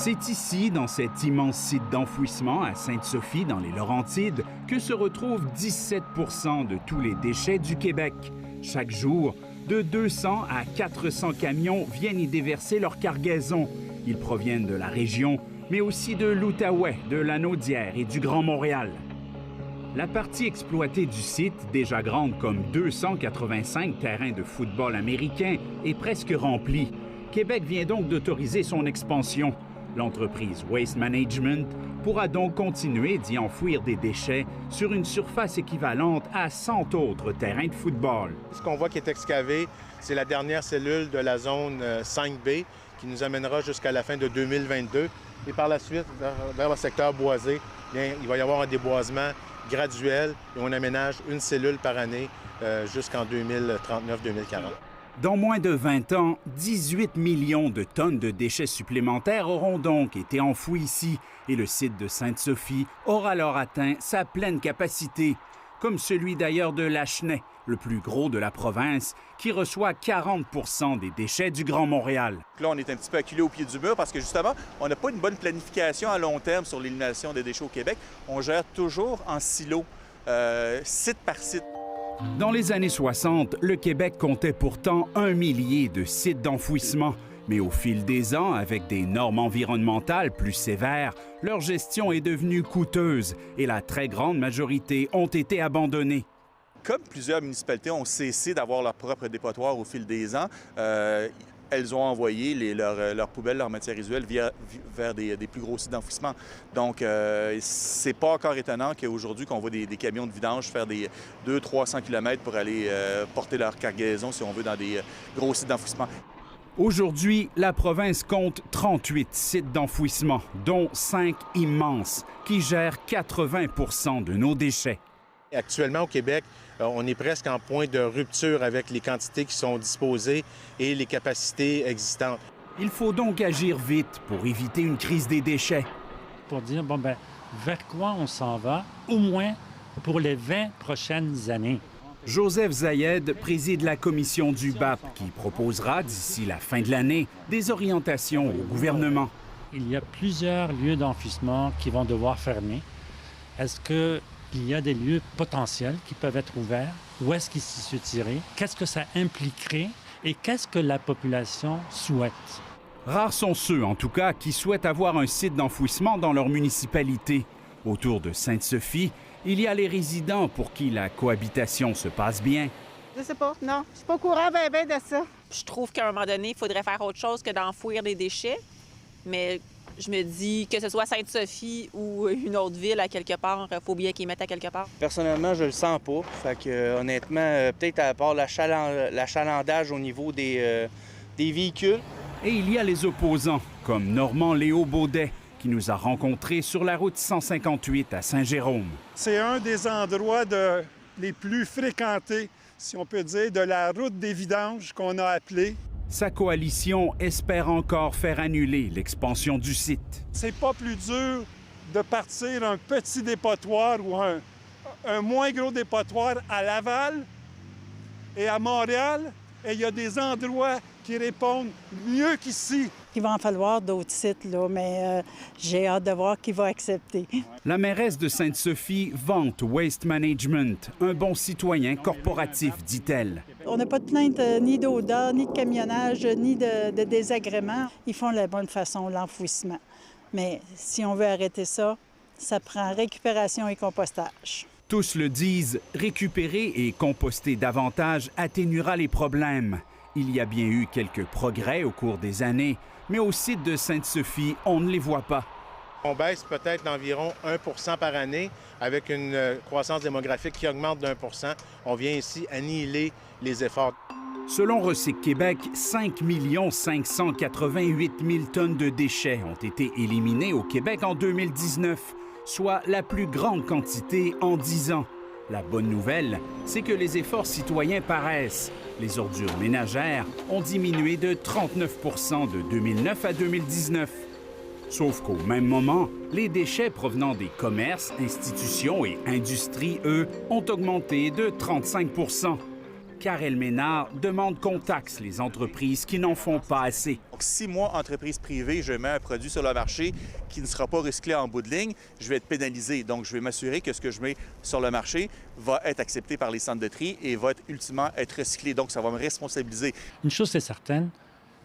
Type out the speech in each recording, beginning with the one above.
C'est ici, dans cet immense site d'enfouissement à Sainte-Sophie, dans les Laurentides, que se retrouvent 17 % de tous les déchets du Québec. Chaque jour, de 200 à 400 camions viennent y déverser leur cargaison. Ils proviennent de la région, mais aussi de l'Outaouais, de la Naudière et du Grand Montréal. La partie exploitée du site, déjà grande comme 285 terrains de football américain, est presque remplie. Québec vient donc d'autoriser son expansion. L'entreprise Waste Management pourra donc continuer d'y enfouir des déchets sur une surface équivalente à 100 autres terrains de football. Ce qu'on voit qui est excavé, c'est la dernière cellule de la zone 5B qui nous amènera jusqu'à la fin de 2022. Et par la suite, vers le secteur boisé, bien, il va y avoir un déboisement graduel et on aménage une cellule par année jusqu'en 2039-2040. Dans moins de 20 ans, 18 millions de tonnes de déchets supplémentaires auront donc été enfouis ici et le site de Sainte-Sophie aura alors atteint sa pleine capacité, comme celui d'ailleurs de Lachenay, le plus gros de la province, qui reçoit 40 % des déchets du Grand Montréal. Là, on est un petit peu acculé au pied du mur parce que justement, on n'a pas une bonne planification à long terme sur l'élimination des déchets au Québec. On gère toujours en silo, site par site. Dans les années 60, le Québec comptait pourtant 1 millier de sites d'enfouissement. Mais au fil des ans, avec des normes environnementales plus sévères, leur gestion est devenue coûteuse et la très grande majorité ont été abandonnées. Comme plusieurs municipalités ont cessé d'avoir leur propre dépotoir au fil des ans, elles ont envoyé leurs poubelles, leurs matières résiduelles vers des plus gros sites d'enfouissement. Donc, c'est pas encore étonnant qu'aujourd'hui, qu'on voit des camions de vidange faire des 200-300 km pour aller porter leur cargaison, si on veut, dans des gros sites d'enfouissement. Aujourd'hui, la province compte 38 sites d'enfouissement, dont 5 immenses, qui gèrent 80 % de nos déchets. Actuellement, au Québec, on est presque en point de rupture avec les quantités qui sont disposées et les capacités existantes. Il faut donc agir vite pour éviter une crise des déchets. Pour dire, vers quoi on s'en va, au moins pour les 20 prochaines années. Joseph Zayed préside la commission du BAP qui proposera, d'ici la fin de l'année, des orientations au gouvernement. Il y a plusieurs lieux d'enfouissement qui vont devoir fermer. Est-ce qu'il y a des lieux potentiels qui peuvent être ouverts? Où est-ce qu'ils s'y situeraient? Qu'est-ce que ça impliquerait? Et qu'est-ce que la population souhaite? Rares sont ceux, en tout cas, qui souhaitent avoir un site d'enfouissement dans leur municipalité. Autour de Sainte-Sophie, il y a les résidents pour qui la cohabitation se passe bien. Je sais pas, non. Je suis pas au courant ben de ça. Je trouve qu'à un moment donné, il faudrait faire autre chose que d'enfouir des déchets. Mais je me dis que ce soit Sainte-Sophie ou une autre ville à quelque part, il faut bien qu'ils mettent à quelque part. Personnellement, je le sens pas. Fait que honnêtement, peut-être à part l'achalandage au niveau des véhicules. Et il y a les opposants, comme Normand Léo Baudet, qui nous a rencontrés sur la route 158 à Saint-Jérôme. C'est un des endroits les plus fréquentés, si on peut dire, de la route des vidanges qu'on a appelée. Sa coalition espère encore faire annuler l'expansion du site. C'est pas plus dur de partir un petit dépotoir ou un moins gros dépotoir à Laval et à Montréal. Et il y a des endroits qui répondent mieux qu'ici. Il va en falloir d'autres sites, là, mais j'ai hâte de voir qui va accepter. La mairesse de Sainte-Sophie vante Waste Management, un bon citoyen corporatif, dit-elle. On n'a pas de plainte ni d'odeur, ni de camionnage, ni de désagréments. Ils font de la bonne façon, l'enfouissement. Mais si on veut arrêter ça, ça prend récupération et compostage. Tous le disent, récupérer et composter davantage atténuera les problèmes. Il y a bien eu quelques progrès au cours des années, mais au site de Sainte-Sophie, on ne les voit pas. On baisse peut-être d'environ 1 % par année avec une croissance démographique qui augmente d'1 %. On vient ici annihiler les efforts. Selon Recyc Québec, 5 588 000 tonnes de déchets ont été éliminées au Québec en 2019, soit la plus grande quantité en 10 ans. La bonne nouvelle, c'est que les efforts citoyens paraissent. Les ordures ménagères ont diminué de 39 % de 2009 à 2019. Sauf qu'au même moment, les déchets provenant des commerces, institutions et industries, eux, ont augmenté de 35 %. Karel Ménard demande qu'on taxe les entreprises qui n'en font pas assez. Donc, si moi, entreprise privée, je mets un produit sur le marché qui ne sera pas recyclé en bout de ligne, je vais être pénalisé. Donc, je vais m'assurer que ce que je mets sur le marché va être accepté par les centres de tri et va ultimement être recyclé. Donc, ça va me responsabiliser. Une chose est certaine,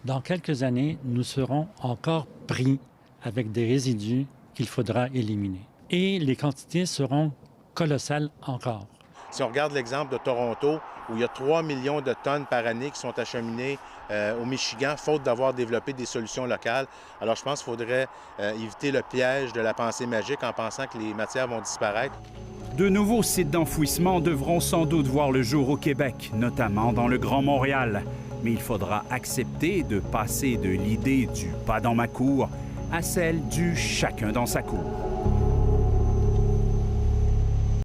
dans quelques années, nous serons encore pris avec des résidus qu'il faudra éliminer. Et les quantités seront colossales encore. Si on regarde l'exemple de Toronto, où il y a 3 millions de tonnes par année qui sont acheminées au Michigan, faute d'avoir développé des solutions locales. Alors, je pense qu'il faudrait éviter le piège de la pensée magique en pensant que les matières vont disparaître. De nouveaux sites d'enfouissement devront sans doute voir le jour au Québec, notamment dans le Grand Montréal. Mais il faudra accepter de passer de l'idée du « pas dans ma cour » à celle du « chacun dans sa cour ».